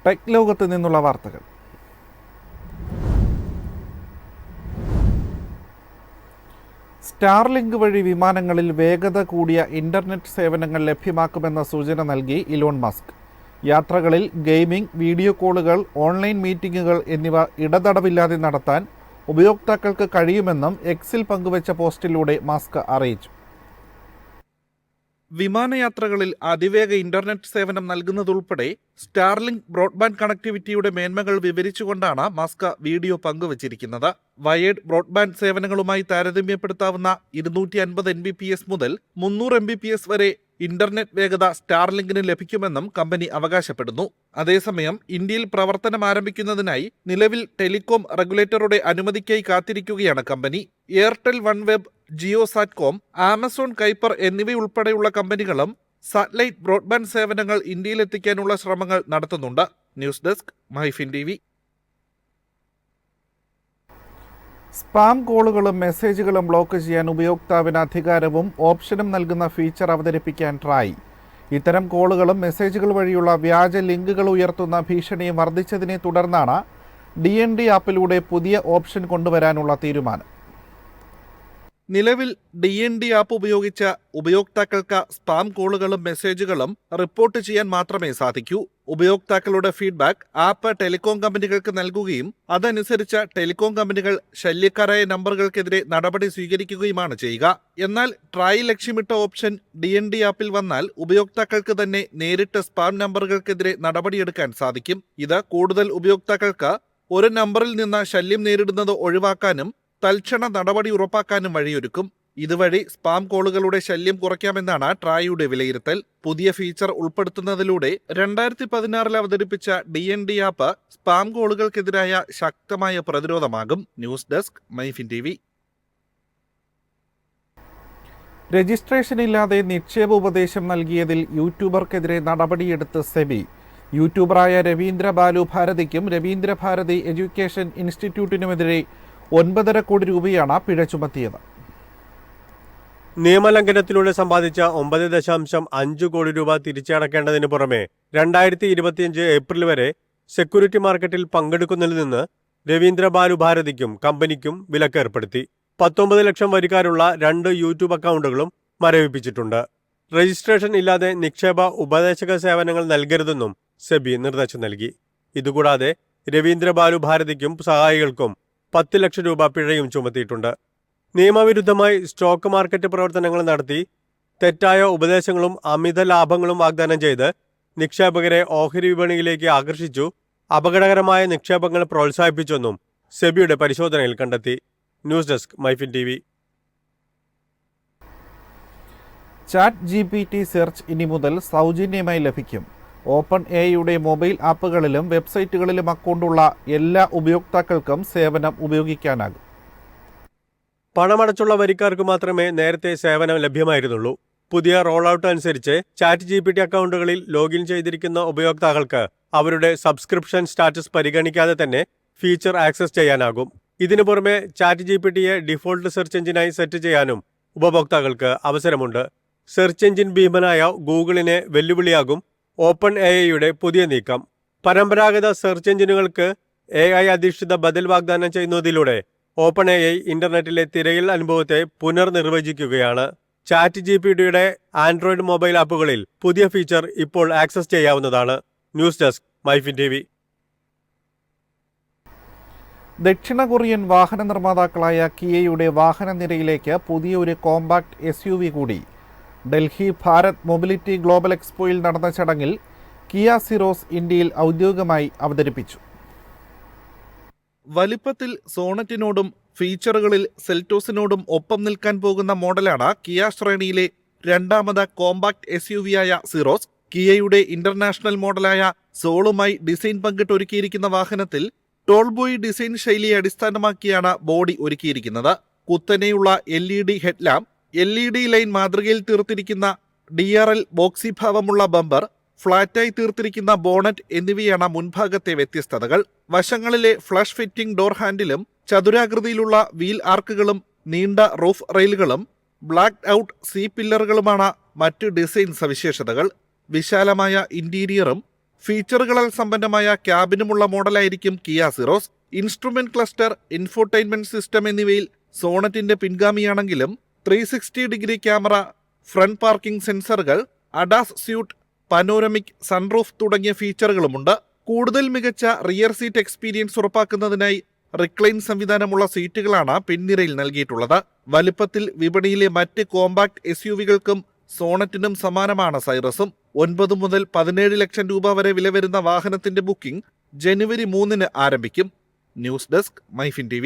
Tech ലോകത്ത് നിന്നുള്ള വാർത്തകൾ. സ്റ്റാർലിങ്ക് വഴി വിമാനങ്ങളിൽ വേഗത കൂടിയ ഇന്റർനെറ്റ് സേവനങ്ങൾ ലഭ്യമാക്കുമെന്ന സൂചന നൽകി ഇലോൺ മസ്ക്. യാത്രകളിൽ ഗെയിമിംഗ്, വീഡിയോ കോളുകൾ, ഓൺലൈൻ മീറ്റിംഗുകൾ എന്നിവ ഇടതടവില്ലാതെ നടത്താൻ ഉപയോക്താക്കൾക്ക് കഴിയുമെന്നും എക്സിൽ പങ്കുവച്ച പോസ്റ്റിലൂടെ മസ്ക് അറിയിച്ചു. വിമാനയാത്രകളിൽ അതിവേഗ ഇന്റർനെറ്റ് സേവനം നൽകുന്നതുൾപ്പെടെ സ്റ്റാർലിങ്ക് ബ്രോഡ്ബാൻഡ് കണക്ടിവിറ്റിയുടെ മേന്മകൾ വിവരിച്ചുകൊണ്ടാണ് മസ്ക് വീഡിയോ പങ്കുവച്ചിരിക്കുന്നത്. വയേർഡ് ബ്രോഡ്ബാൻഡ് സേവനങ്ങളുമായി താരതമ്യപ്പെടുത്താവുന്ന 250 Mbps മുതൽ 300 Mbps വരെ ഇന്റർനെറ്റ് വേഗത സ്റ്റാർലിങ്കിന് ലഭിക്കുമെന്നും കമ്പനി അവകാശപ്പെടുന്നു. അതേസമയം ഇന്ത്യയിൽ പ്രവർത്തനം ആരംഭിക്കുന്നതിനായി നിലവിൽ ടെലികോം റെഗുലേറ്ററുടെ അനുമതിക്കായി കാത്തിരിക്കുകയാണ് കമ്പനി. Airtel, OneWeb, Jio satcom, Amazon Kuiper എന്നിവയുൾപ്പെടെയുള്ള കമ്പനികളും സാറ്റലൈറ്റ് ബ്രോഡ്ബാൻഡ് സേവനങ്ങൾ ഇന്ത്യയിലെത്തിക്കാനുള്ള ശ്രമങ്ങൾ നടത്തുന്നുണ്ട്. News desk, MyFin TV. Spam കോളുകളും മെസ്സേജുകളും ബ്ലോക്ക് ചെയ്യാൻ ഉപയോക്താവിന് അധികാരവും ഓപ്ഷനും നൽകുന്ന ഫീച്ചർ അവതരിപ്പിക്കാൻ ട്രായ്. ഇത്തരം കോളുകളും മെസ്സേജുകൾ വഴിയുള്ള വ്യാജ ലിങ്കുകൾ ഉയർത്തുന്ന ഭീഷണിയും വർദ്ധിച്ചതിനെ തുടർന്നാണ് DND ആപ്പിലൂടെ പുതിയ ഓപ്ഷൻ കൊണ്ടുവരാനുള്ള തീരുമാനം. നിലവിൽ DND ആപ്പ് ഉപയോഗിച്ച ഉപയോക്താക്കൾക്ക് സ്പാം കോളുകളും മെസ്സേജുകളും റിപ്പോർട്ട് ചെയ്യാൻ മാത്രമേ സാധിക്കൂ. ഉപയോക്താക്കളുടെ ഫീഡ്ബാക്ക് ആപ്പ് ടെലികോം കമ്പനികൾക്ക് നൽകുകയും അതനുസരിച്ച് ടെലികോം കമ്പനികൾ ശല്യക്കാരായ നമ്പറുകൾക്കെതിരെ നടപടി സ്വീകരിക്കുകയുമാണ് ചെയ്യുക. എന്നാൽ ട്രായ് ലക്ഷ്യമിട്ട ഓപ്ഷൻ DND ആപ്പിൽ വന്നാൽ ഉപയോക്താക്കൾക്ക് തന്നെ നേരിട്ട് സ്പാം നമ്പറുകൾക്കെതിരെ നടപടിയെടുക്കാൻ സാധിക്കും. ഇത് കൂടുതൽ ഉപയോക്താക്കൾക്ക് ഒരു നമ്പറിൽ നിന്ന് ശല്യം നേരിടുന്നത് ഒഴിവാക്കാനും തൽക്ഷണ നടപടി ഉറപ്പാക്കാനും വഴിയൊരുക്കും. ഇതുവഴി സ്പാം കോളുകളുടെ ശല്യം കുറയ്ക്കാമെന്നാണ് ട്രായുടെ വിലയിരുത്തൽ. പുതിയ ഫീച്ചർ ഉൾപ്പെടുത്തുന്നതിലൂടെ 2016 അവതരിപ്പിച്ച DND ആപ്പ് സ്പാം കോളുകൾക്കെതിരായ ശക്തമായ പ്രതിരോധമാകും. News desk, MyFin TV. Registration ഇല്ലാതെ നിക്ഷേപ ഉപദേശം നൽകിയതിൽ യൂട്യൂബർക്കെതിരെ നടപടിയെടുത്ത് സെബി. യൂട്യൂബറായ രവീന്ദ്ര ബാലു ഭാരതിക്കും രവീന്ദ്ര ഭാരതി എഡ്യൂക്കേഷൻ ഇൻസ്റ്റിറ്റ്യൂട്ടിനുമെതിരെ 9.5 കോടി രൂപയാണ് പിഴ ചുമത്തിയത്. നിയമലംഘനത്തിലൂടെ സമ്പാദിച്ച 9.5 കോടി രൂപ തിരിച്ചടക്കേണ്ടതിന് പുറമെ 2025 ഏപ്രിൽ വരെ സെക്യൂരിറ്റി മാർക്കറ്റിൽ പങ്കെടുക്കുന്നതിൽ നിന്ന് രവീന്ദ്ര ബാലു ഭാരതിക്കും കമ്പനിക്കും വിലക്കേർപ്പെടുത്തി. 19 ലക്ഷം വരിക്കാരുള്ള 2 യൂട്യൂബ് അക്കൗണ്ടുകളും മരവിപ്പിച്ചിട്ടുണ്ട്. രജിസ്ട്രേഷൻ ഇല്ലാതെ നിക്ഷേപ ഉപദേശക സേവനങ്ങൾ നൽകരുതെന്നും സെബി നിർദ്ദേശം നൽകി. ഇതുകൂടാതെ രവീന്ദ്ര ബാലു ഭാരതിക്കും സഹായികൾക്കും 10 ലക്ഷം രൂപ പിഴയും ചുമത്തിയിട്ടുണ്ട്. നിയമവിരുദ്ധമായി സ്റ്റോക്ക് മാർക്കറ്റ് പ്രവർത്തനങ്ങൾ നടത്തി തെറ്റായ ഉപദേശങ്ങളും അമിത ലാഭങ്ങളും വാഗ്ദാനം ചെയ്ത് നിക്ഷേപകരെ ഓഹരി വിപണിയിലേക്ക് ആകർഷിച്ചു അപകടകരമായ നിക്ഷേപങ്ങൾ പ്രോത്സാഹിപ്പിച്ചെന്നും സെബിയുടെ പരിശോധനയിൽ കണ്ടെത്തി. News desk, MyFin TV. ChatGPT search ഇനി മുതൽ സൗജന്യമായി ലഭിക്കും. OpenAIയുടെ മൊബൈൽ ആപ്പുകളിലും വെബ്സൈറ്റുകളിലും അക്കൗണ്ടുള്ള എല്ലാ ഉപയോക്താക്കൾക്കും സേവനം ഉപയോഗിക്കാനാകും. പണമടച്ചുള്ള വരിക്കാർക്ക് മാത്രമേ നേരത്തെ സേവനം ലഭ്യമായിരുന്നുള്ളൂ. പുതിയ റോൾ ഔട്ട് അനുസരിച്ച് ChatGPT അക്കൗണ്ടുകളിൽ ലോഗിൻ ചെയ്തിരിക്കുന്ന ഉപയോക്താക്കൾക്ക് അവരുടെ സബ്സ്ക്രിപ്ഷൻ സ്റ്റാറ്റസ് പരിഗണിക്കാതെ തന്നെ ഫീച്ചർ ആക്സസ് ചെയ്യാനാകും. ഇതിനു പുറമെ ChatGPTയെ ഡിഫോൾട്ട് സെർച്ച് എഞ്ചിനായി സെറ്റ് ചെയ്യാനും ഉപഭോക്താക്കൾക്ക് അവസരമുണ്ട്. സെർച്ച് എഞ്ചിൻ ഭീമനായ ഗൂഗിളിനെ വെല്ലുവിളിയാകും OpenAIയുടെ പുതിയ നീക്കം. പരമ്പരാഗത സെർച്ച് എഞ്ചിനുകൾക്ക് AI അധിഷ്ഠിത ബദൽ വാഗ്ദാനം ചെയ്യുന്നതിലൂടെ OpenAI ഇന്റർനെറ്റിലെ തിരയൽ അനുഭവത്തെ പുനർനിർവചിക്കുകയാണ്. ChatGPTയുടെ ആൻഡ്രോയിഡ് മൊബൈൽ ആപ്പുകളിൽ പുതിയ ഫീച്ചർ ഇപ്പോൾ ആക്സസ് ചെയ്യാവുന്നതാണ്. News desk, MyFin TV. ദക്ഷിണ കൊറിയൻ വാഹന നിർമ്മാതാക്കളായ കിയയുടെ വാഹന നിരയിലേക്ക് പുതിയൊരു കോമ്പാക്ട് SUV കൂടി. ഡൽഹി ഭാരത് മൊബിലിറ്റി ഗ്ലോബൽ എക്സ്പോയിൽ നടന്ന ചടങ്ങിൽ കിയ സിറോസ് ഇന്ത്യയിൽ ഔദ്യോഗികമായി അവതരിപ്പിച്ചു. വലിപ്പത്തിൽ സോണറ്റിനോടും ഫീച്ചറുകളിൽ സെൽറ്റോസിനോടും ഒപ്പം നിൽക്കാൻ പോകുന്ന മോഡലാണ് കിയ ശ്രേണിയിലെ രണ്ടാമത് കോമ്പാക്ട് SUV-ആയ സിറോസ്. കിയയുടെ ഇന്റർനാഷണൽ മോഡലായ സോളുമായി ഡിസൈൻ പങ്കിട്ടൊരുക്കിയിരിക്കുന്ന വാഹനത്തിൽ ടോൾബോയ് ഡിസൈൻ ശൈലിയെ അടിസ്ഥാനമാക്കിയാണ് ബോഡി ഒരുക്കിയിരിക്കുന്നത്. കുത്തനെയുള്ള LED ഹെഡ്ലാമ്പ്, LED ലൈൻ മാതൃകയിൽ തീർത്തിരിക്കുന്ന DRL ബോക്സി ഭാവമുള്ള ബമ്പർ, ഫ്ളാറ്റായി തീർത്തിരിക്കുന്ന ബോണറ്റ് എന്നിവയാണ് മുൻഭാഗത്തെ വ്യത്യസ്തതകൾ. വശങ്ങളിലെ ഫ്ലഷ് ഫിറ്റിംഗ് ഡോർ ഹാൻഡിലും ചതുരാകൃതിയിലുള്ള വീൽ ആർക്കുകളും നീണ്ട റൂഫ് റെയിലുകളും ബ്ലാക്ക്ഡ് ഔട്ട് സി പില്ലറുകളുമാണ് മറ്റ് ഡിസൈൻ സവിശേഷതകൾ. വിശാലമായ ഇന്റീരിയറും ഫീച്ചറുകളാൽ സമ്പന്നമായ ക്യാബിനുമുള്ള മോഡലായിരിക്കും Kia Syros. Instrument cluster, infotainment system എന്നിവയിൽ സോണറ്റിന്റെ പിൻഗാമിയാണെങ്കിലും 360 degree camera, front parking sensors, ADAS suite, panoramic sunroof തുടങ്ങിയ ഫീച്ചറുകളുമുണ്ട്. കൂടുതൽ മികച്ച റിയർ സീറ്റ് എക്സ്പീരിയൻസ് ഉറപ്പാക്കുന്നതിനായി റിക്ലൈൻ സംവിധാനമുള്ള സീറ്റുകളാണ് പിൻനിരയിൽ നൽകിയിട്ടുള്ളത്. വലുപ്പത്തിൽ വിപണിയിലെ മറ്റ് കോമ്പാക്ട് SUVകൾക്കും സോണറ്റിനും സമാനമാണ് സൈറസും. 9 മുതൽ 17 ലക്ഷം രൂപ വരെ വില വരുന്ന വാഹനത്തിന്റെ ബുക്കിംഗ് ജനുവരി 3-ന് ആരംഭിക്കും. News desk MyFin TV.